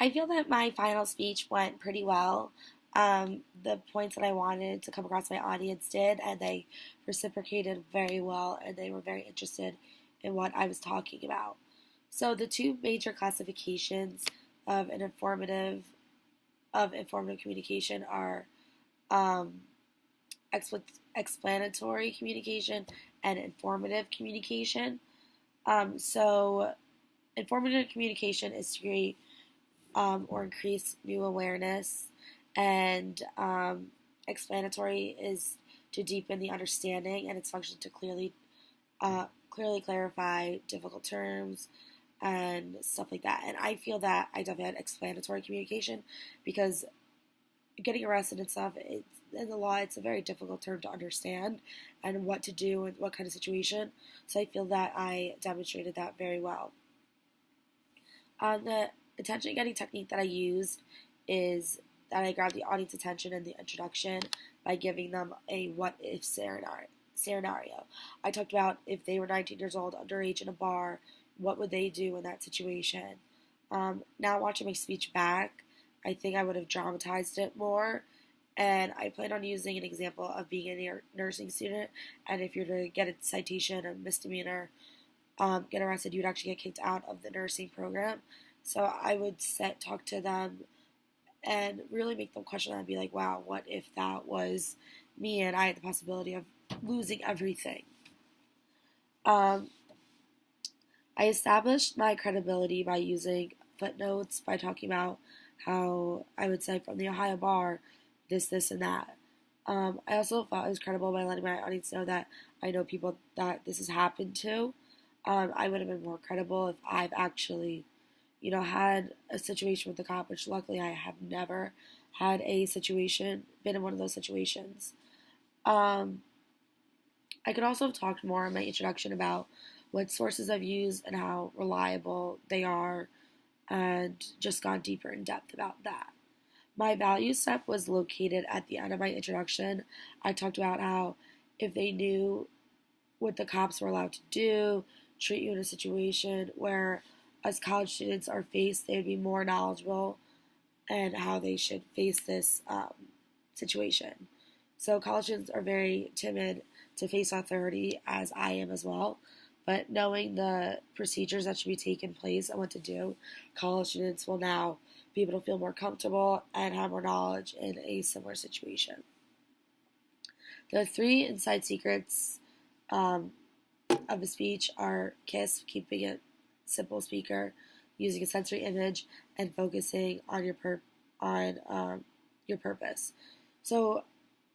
I feel that my final speech went pretty well. The points that I wanted to come across my audience did, and they reciprocated very well, and they were very interested in what I was talking about. So the two major classifications of an informative communication are um, explanatory communication and informative communication. So informative communication is to create or increase new awareness, and explanatory is to deepen the understanding, and its function to clearly clarify difficult terms and stuff like that. And I feel that I definitely had explanatory communication because getting arrested and stuff, it's in the law, it's a very difficult term to understand and what to do and what kind of situation. So I feel that I demonstrated that very well. The attention getting technique that I used is that I grabbed the audience attention in the introduction by giving them a what if scenario. I talked about if they were 19 years old, underage in a bar, what would they do in that situation? Now watching my speech back, I think I would have dramatized it more. And I plan on using an example of being a nursing student. And if you're to get a citation, a misdemeanor, get arrested, you'd actually get kicked out of the nursing program. So I would talk to them and really make them question that and be like, wow, what if that was me and I had the possibility of losing everything? Um, I established my credibility by using footnotes, by talking about how I would say from the Ohio bar, this, and that. I also thought I was credible by letting my audience know that I know people that this has happened to. I would have been more credible if I've actually, had a situation with the cop, which luckily I have never had been in one of those situations. Um, I could also have talked more in my introduction about what sources I've used and how reliable they are, and just gone deeper in depth about that. My value step was located at the end of my introduction. I talked about how if they knew what the cops were allowed to do, treat you in a situation where as college students are faced, they would be more knowledgeable and how they should face this situation. So college students are very timid to face authority, as I am as well. But knowing the procedures that should be taken place and what to do, college students will now be able to feel more comfortable and have more knowledge in a similar situation. The three inside secrets um, of a speech are KISS, keeping it simple speaker, using a sensory image, and focusing on your purpose. So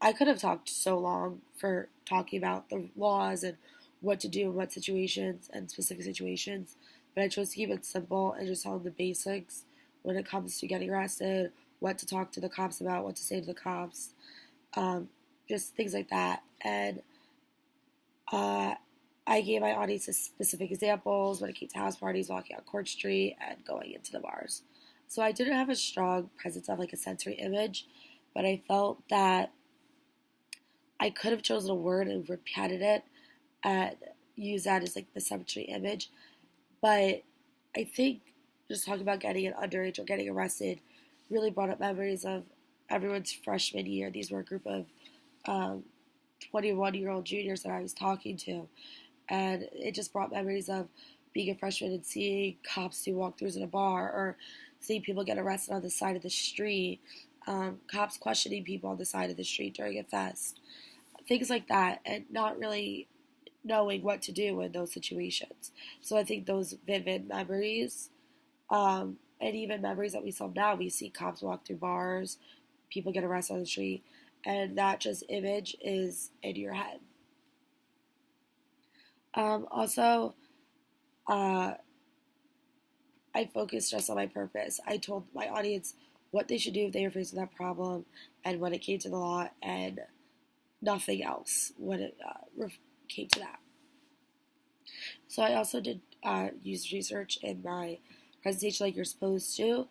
I could have talked so long for talking about the laws and what to do in what situations and specific situations, but I chose to keep it simple and just tell them the basics when it comes to getting arrested, what to talk to the cops about, what to say to the cops, um, just things like that. And uh, I gave my audience specific examples when it came to house parties, walking on Court Street, and going into the bars. So I didn't have a strong presence of like a sensory image, but I felt that I could have chosen a word and repeated it and used that as like the sensory image. But I think just talking about getting an underage or getting arrested really brought up memories of everyone's freshman year. These were a group of um, 21-year-old juniors that I was talking to. And it just brought memories of being a freshman and seeing cops do walkthroughs in a bar, or seeing people get arrested on the side of the street, cops questioning people on the side of the street during a fest, things like that, and not really knowing what to do in those situations. So I think those vivid memories, and even memories that we saw now, we see cops walk through bars, people get arrested on the street, and that just image is in your head. Also, uh, I focused just on my purpose. I told my audience what they should do if they were facing that problem, and when it came to the law, and nothing else when it came to that. So I also did use research in my presentation like you're supposed to.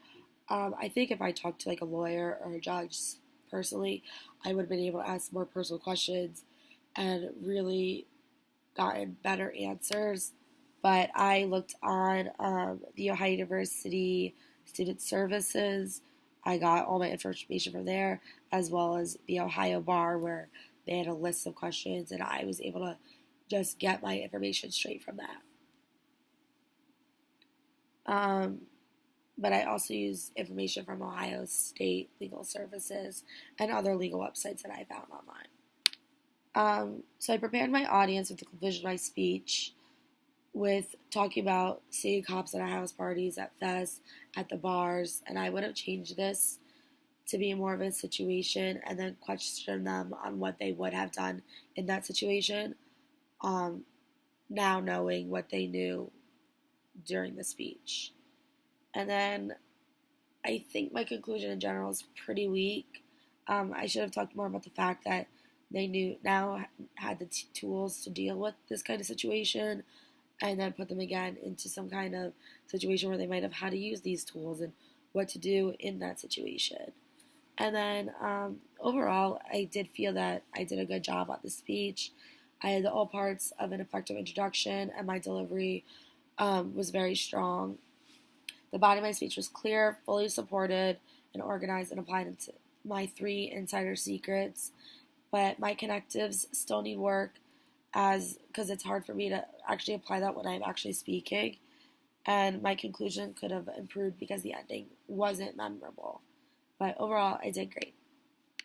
I think if I talked to like a lawyer or a judge personally, I would have been able to ask more personal questions and really gotten better answers. But I looked on the Ohio University student services. I got all my information from there, as well as the Ohio bar, where they had a list of questions, and I was able to just get my information straight from that. But I also use information from Ohio State Legal Services and other legal websites that I found online. So I prepared my audience with the conclusion of my speech with talking about city cops at house parties, at fests, at the bars, and I would have changed this to be more of a situation and then question them on what they would have done in that situation, now knowing what they knew during the speech. And then I think my conclusion in general is pretty weak. I should have talked more about the fact that they had the tools to deal with this kind of situation, and then put them again into some kind of situation where they might have had to use these tools and what to do in that situation. And then overall, I did feel that I did a good job on the speech. I had all parts of an effective introduction, and my delivery was very strong. The body of my speech was clear, fully supported, and organized, and applied into my 3 insider secrets. But my connectives still need work, because it's hard for me to actually apply that when I'm actually speaking. And my conclusion could have improved because the ending wasn't memorable. But overall, I did great.